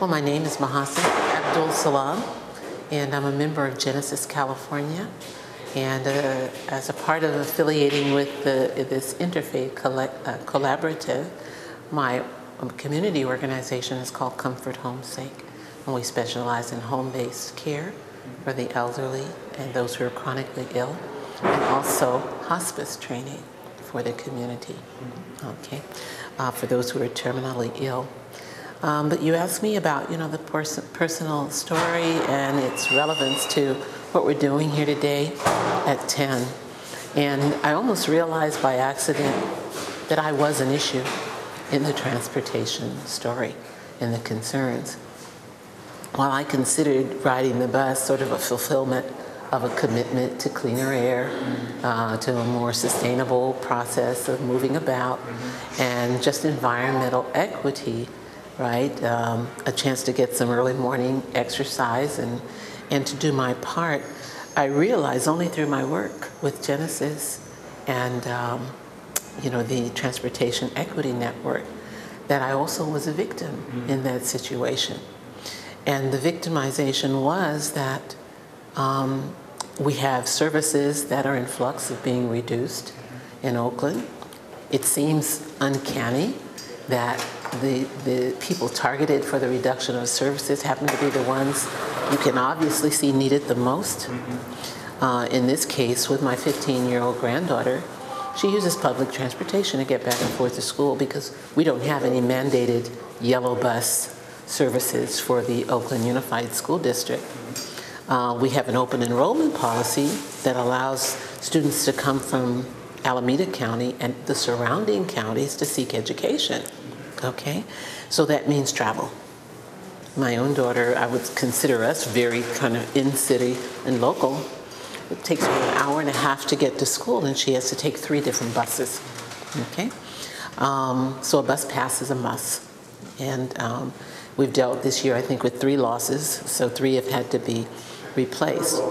Well, my name is Mahasin, Abdul-Salaam, and I'm a member of Genesis, California. And as a part of affiliating with this interfaith collaborative, my community organization is called Comfort Homesake, and we specialize in home-based care for the elderly and those who are chronically ill, and also hospice training for the community, okay, for those who are terminally ill. But you asked me about, the personal story and its relevance to what we're doing here today at 10. And I almost realized by accident that I was an issue in the transportation story and the concerns. While I considered riding the bus sort of a fulfillment of a commitment to cleaner air, to a more sustainable process of moving about, and just environmental equity, right? A chance to get some early morning exercise and to do my part, I realized only through my work with Genesis and the Transportation Equity Network that I also was a victim in that situation. And the victimization was that we have services that are in flux of being reduced in Oakland. It seems uncanny that the people targeted for the reduction of services happen to be the ones you can obviously see needed the most. In this case, with my 15-year-old granddaughter, she uses public transportation to get back and forth to school because we don't have any mandated yellow bus services for the Oakland Unified School District. We have an open enrollment policy that allows students to come from Alameda County and the surrounding counties to seek education. Okay, so that means travel. My own daughter, I would consider us very kind of in-city and local. It takes her an hour and a half to get to school, and she has to take 3 different buses. Okay, so a bus pass is a must. And we've dealt this year, I think, with 3 losses, so 3 have had to be replaced.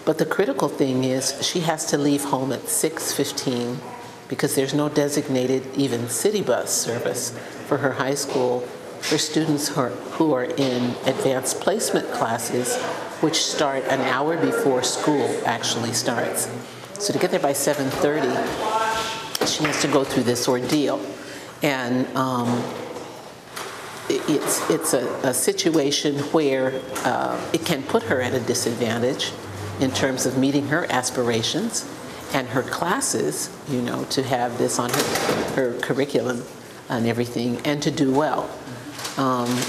But the critical thing is she has to leave home at 6:15 because there's no designated even city bus service for her high school for students who are in advanced placement classes, which start an hour before school actually starts. So to get there by 7:30, she has to go through this ordeal. And it's a situation where it can put her at a disadvantage in terms of meeting her aspirations and her classes, to have this on her curriculum and everything, and to do well.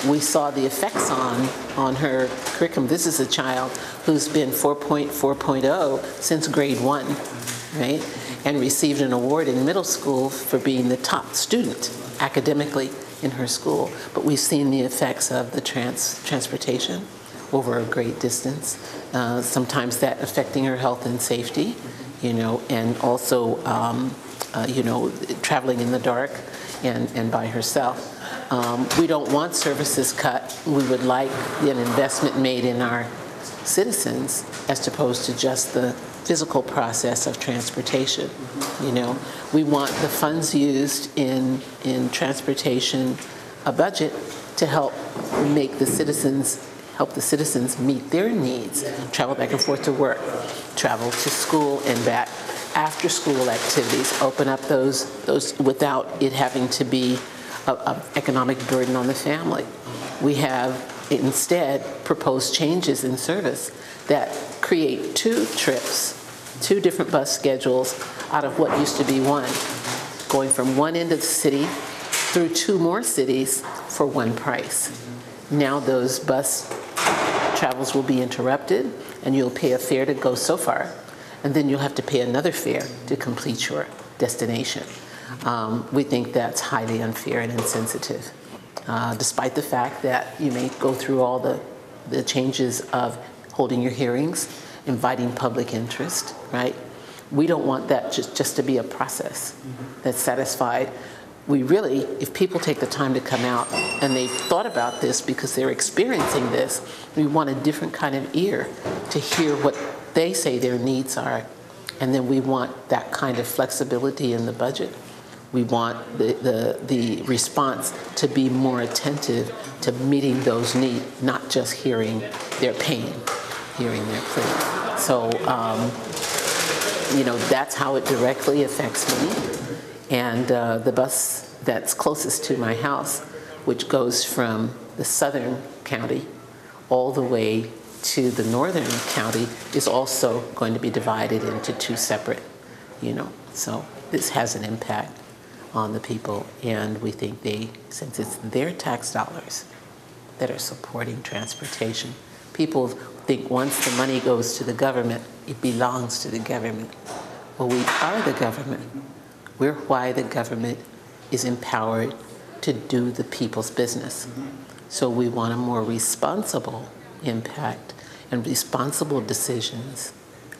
We saw the effects on her curriculum. This is a child who's been 4.0 since grade 1, right? And received an award in middle school for being the top student academically in her school. But we've seen the effects of the transportation over a great distance, sometimes that affecting her health and safety, and also, traveling in the dark and by herself. We don't want services cut. We would like an investment made in our citizens as opposed to just the physical process of transportation. We want the funds used in transportation, a budget to help the citizens meet their needs, travel back and forth to work, travel to school and back, after school activities, open up those without it having to be an economic burden on the family. We have instead proposed changes in service that create 2 trips, 2 different bus schedules out of what used to be 1, going from one end of the city through 2 more cities for 1 price. Now those bus travels will be interrupted, and you'll pay a fare to go so far, and then you'll have to pay another fare to complete your destination. We think that's highly unfair and insensitive, despite the fact that you may go through all the changes of holding your hearings, inviting public interest, right? We don't want that just to be a process that's satisfied. We really, if people take the time to come out and they've thought about this because they're experiencing this, we want a different kind of ear to hear what they say their needs are. And then we want that kind of flexibility in the budget We want the response to be more attentive to meeting those needs, not just hearing their pain, hearing their plea. So, that's how it directly affects me. And the bus that's closest to my house, which goes from the southern county all the way to the northern county, is also going to be divided into two separate, So this has an impact on the people, and we think since it's their tax dollars that are supporting transportation, people think once the money goes to the government, it belongs to the government. Well, we are the government. We're why the government is empowered to do the people's business. So we want a more responsible impact and responsible decisions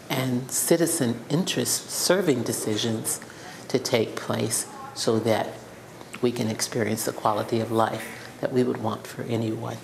and citizen interest serving decisions to take place so that we can experience the quality of life that we would want for anyone.